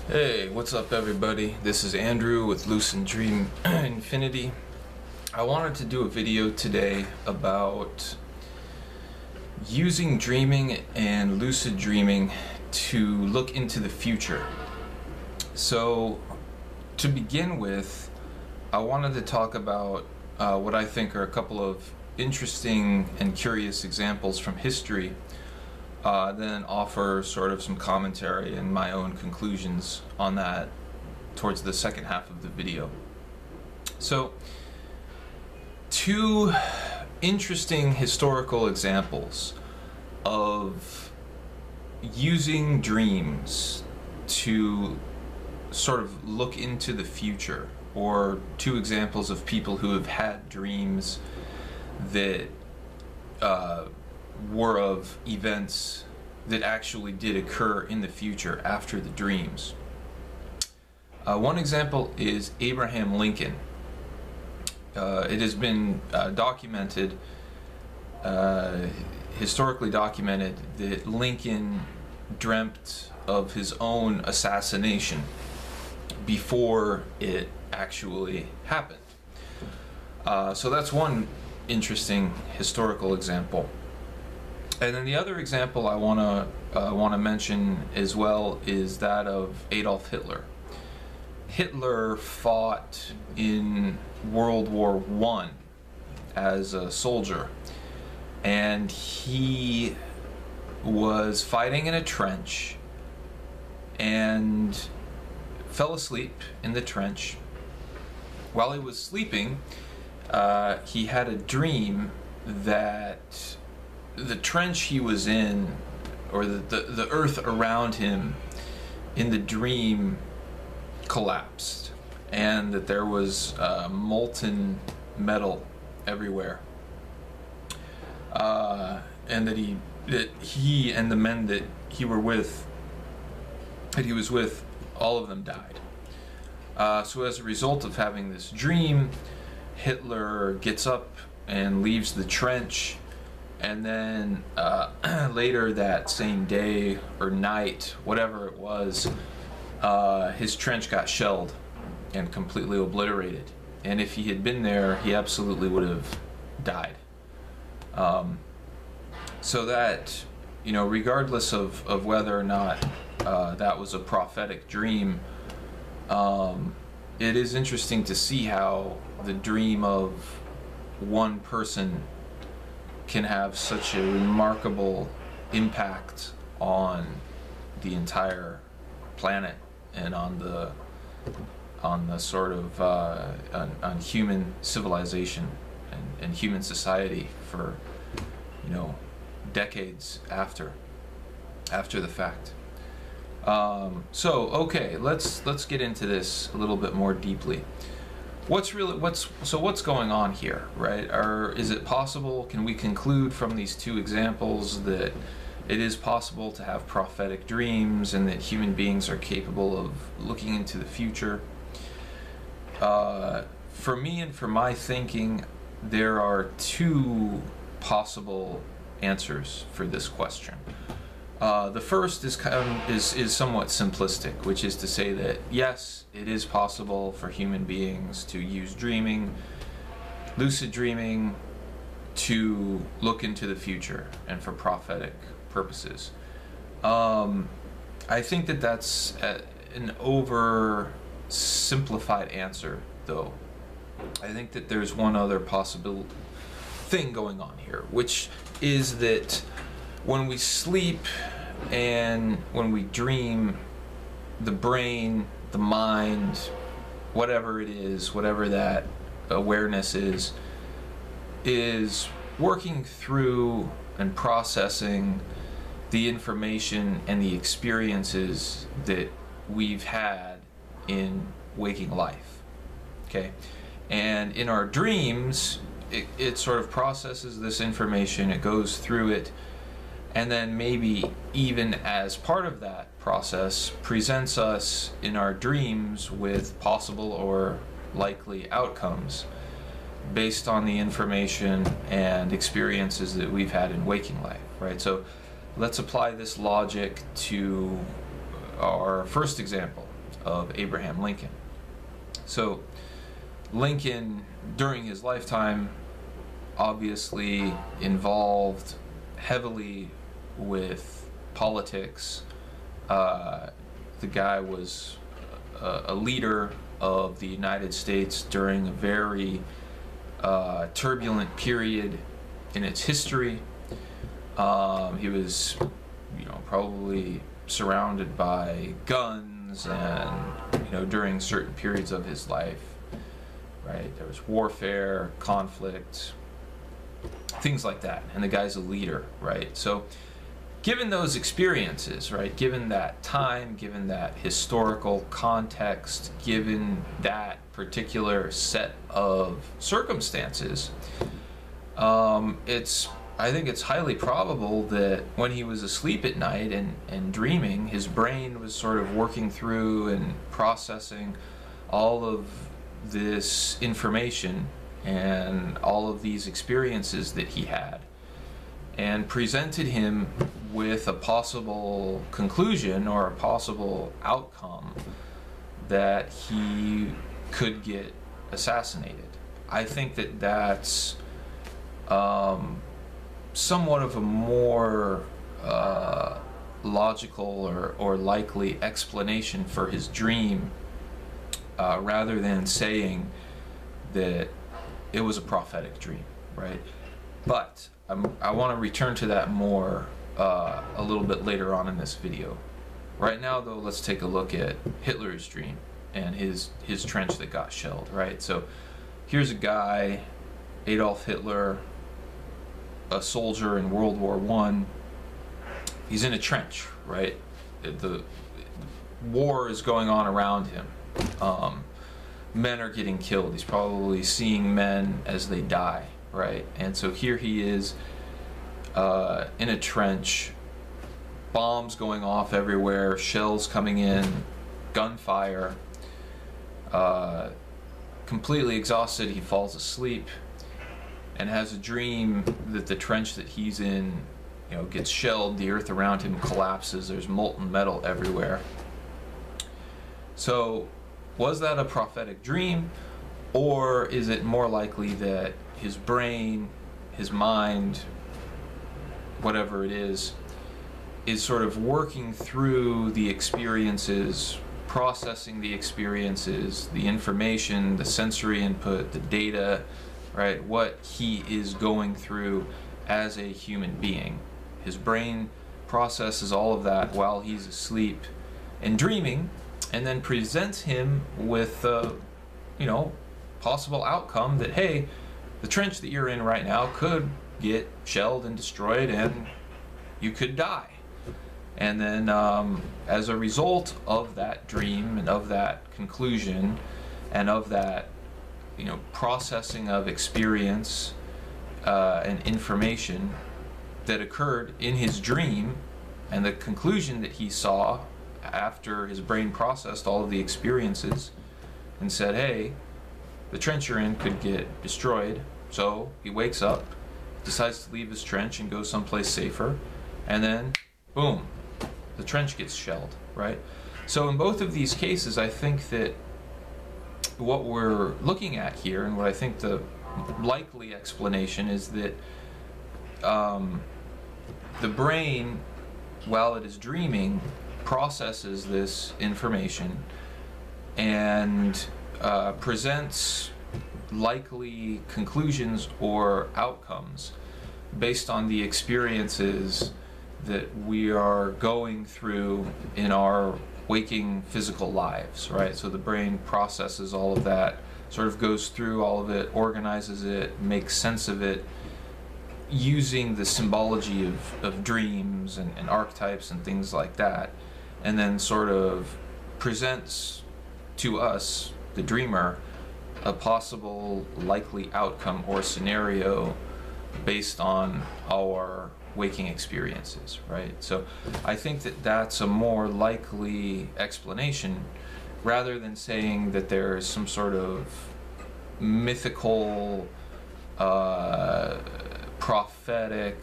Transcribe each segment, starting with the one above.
Hey, what's up everybody? This is Andrew with Lucid Dream Infinity. I wanted to do a video today about using dreaming and lucid dreaming to look into the future. So, to begin with, I wanted to talk about what I think are a couple of interesting and curious examples from history, then offer sort of some commentary and my own conclusions on that towards the second half of the video. So, two interesting historical examples of using dreams to sort of look into the future, or two examples of people who have had dreams that were of events that actually did occur in the future after the dreams. One example is Abraham Lincoln. It has been documented, historically documented, that Lincoln dreamt of his own assassination before it actually happened. So that's one interesting historical example. And then the other example I want to mention as well is that of Adolf Hitler. Hitler fought in World War I as a soldier, and he was fighting in a trench and fell asleep in the trench. While he was sleeping, he had a dream that the trench he was in, or the earth around him in the dream, collapsed, and that there was molten metal everywhere, and that he and the men that he was with, all of them died. So as a result of having this dream, Hitler gets up and leaves the trench, and then later that same day or night, whatever it was, his trench got shelled and completely obliterated. And if he had been there, he absolutely would have died. So that, regardless of whether or not that was a prophetic dream, it is interesting to see how the dream of one person can have such a remarkable impact on the entire planet and on the sort of on human civilization and human society for decades after the fact. So okay, let's get into this a little bit more deeply. What's going on here, right? Is it possible, can we conclude from these two examples that it is possible to have prophetic dreams and that human beings are capable of looking into the future? For me and for my thinking, there are two possible answers for this question. The first is somewhat simplistic, which is to say that yes, it is possible for human beings to use dreaming, lucid dreaming, to look into the future and for prophetic purposes. I think that that's an oversimplified answer, though. I think that there's one other possible thing going on here, which is that when we sleep and when we dream, the brain, the mind, whatever it is, whatever that awareness is working through and processing the information and the experiences that we've had in waking life. Okay? And in our dreams, it sort of processes this information, it goes through it, and then maybe even as part of that process presents us in our dreams with possible or likely outcomes based on the information and experiences that we've had in waking life, right? So let's apply this logic to our first example, of Abraham Lincoln. So Lincoln, during his lifetime, obviously involved heavily with politics. The guy was a leader of the United States during a very turbulent period in its history. He was, probably surrounded by guns, and during certain periods of his life, right, there was warfare, conflict, things like that, and the guy's a leader, right? So given those experiences, right, given that time, given that historical context, given that particular set of circumstances, I think it's highly probable that when he was asleep at night and dreaming, his brain was sort of working through and processing all of this information and all of these experiences that he had, and presented him with a possible conclusion or a possible outcome that he could get assassinated. I think that that's somewhat of a more logical or likely explanation for his dream, rather than saying that it was a prophetic dream, right? But I want to return to that more a little bit later on in this video. Right now, though, let's take a look at Hitler's dream and his trench that got shelled, right? So here's a guy, Adolf Hitler, a soldier in World War I. He's in a trench, right? The war is going on around him. Men are getting killed. He's probably seeing men as they die, right? And so here he is in a trench, bombs going off everywhere, shells coming in, gunfire. Completely exhausted, he falls asleep and has a dream that the trench that he's in, gets shelled, the earth around him collapses, there's molten metal everywhere. So was that a prophetic dream, or is it more likely that his brain, his mind, whatever it is sort of working through the experiences, processing the experiences, the information, the sensory input, the data, right, what he is going through as a human being. His brain processes all of that while he's asleep and dreaming, and then presents him with possible outcome that, hey, the trench that you're in right now could get shelled and destroyed and you could die. And then as a result of that dream and of that conclusion and of that processing of experience and information that occurred in his dream, and the conclusion that he saw after his brain processed all of the experiences and said, hey, the trench you're in could get destroyed. So he wakes up, decides to leave his trench and go someplace safer, and then boom, the trench gets shelled, right? So in both of these cases, I think that what we're looking at here, and what I think the likely explanation is that the brain, while it is dreaming, processes this information and presents likely conclusions or outcomes based on the experiences that we are going through in our waking physical lives, right? So the brain processes all of that, sort of goes through all of it, organizes it, makes sense of it, using the symbology of dreams and archetypes and things like that, and then sort of presents to us, the dreamer, a possible likely outcome or scenario based on our waking experiences, right? So I think that that's a more likely explanation, rather than saying that there's some sort of mythical prophetic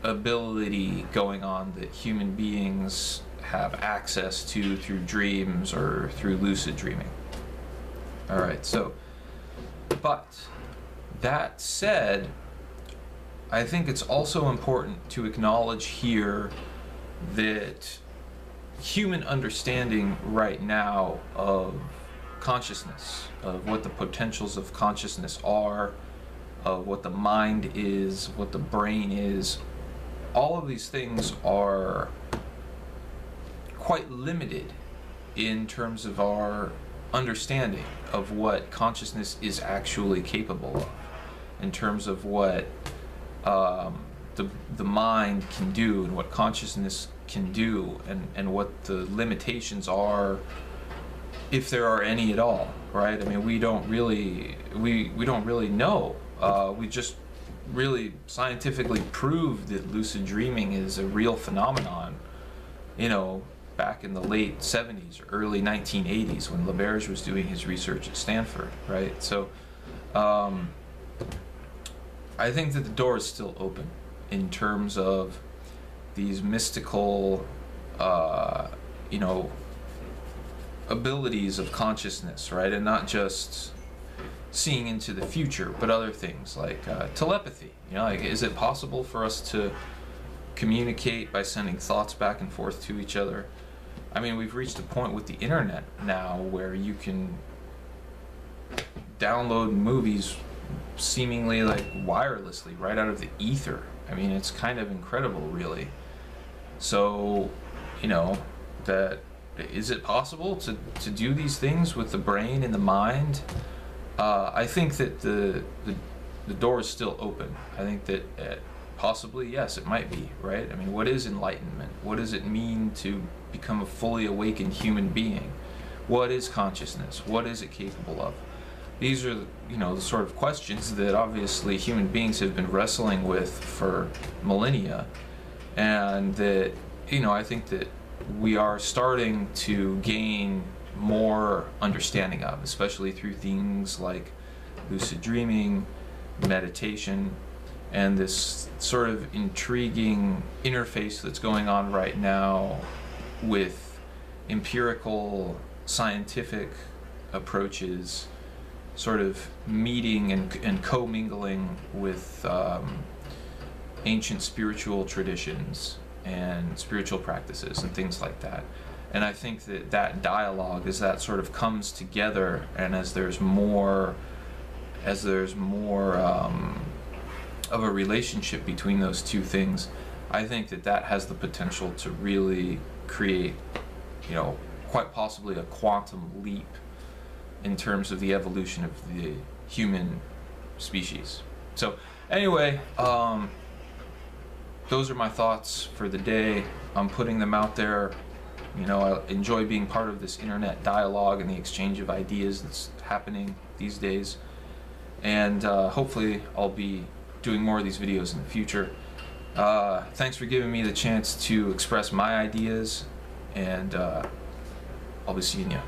ability going on that human beings have access to through dreams or through lucid dreaming. All right, so, but that said, I think it's also important to acknowledge here that human understanding right now of consciousness, of what the potentials of consciousness are, of what the mind is, what the brain is, all of these things are quite limited in terms of our understanding of what consciousness is actually capable of, in terms of what the mind can do and what consciousness can do, and what the limitations are, if there are any at all, right? I mean, we don't really know. We just really scientifically proved that lucid dreaming is a real phenomenon, you know, back in the late 70s or early 1980s when LaBerge was doing his research at Stanford, right? So I think that the door is still open in terms of these mystical, you know, abilities of consciousness, right? And not just seeing into the future, but other things like telepathy. You know, like, is it possible for us to communicate by sending thoughts back and forth to each other? I mean, we've reached a point with the internet now where you can download movies seemingly like wirelessly right out of the ether. I mean, it's kind of incredible, really. So, you know, that is it possible to do these things with the brain and the mind? I think that the door is still open. I think that possibly, yes, it might be, right? I mean, what is enlightenment? What does it mean to become a fully awakened human being? What is consciousness? What is it capable of? These are, you know, the sort of questions that obviously human beings have been wrestling with for millennia, and that, you know, I think that we are starting to gain more understanding of, especially through things like lucid dreaming, meditation, and this sort of intriguing interface that's going on right now with empirical scientific approaches sort of meeting and co-mingling with ancient spiritual traditions and spiritual practices and things like that. And I think that that dialogue, as that sort of comes together, and as there's more of a relationship between those two things, I think that that has the potential to really create, you know, quite possibly a quantum leap in terms of the evolution of the human species. So anyway, those are my thoughts for the day. I'm putting them out there. You know, I enjoy being part of this internet dialogue and the exchange of ideas that's happening these days. And hopefully I'll be doing more of these videos in the future. Thanks for giving me the chance to express my ideas, and I'll be seeing you.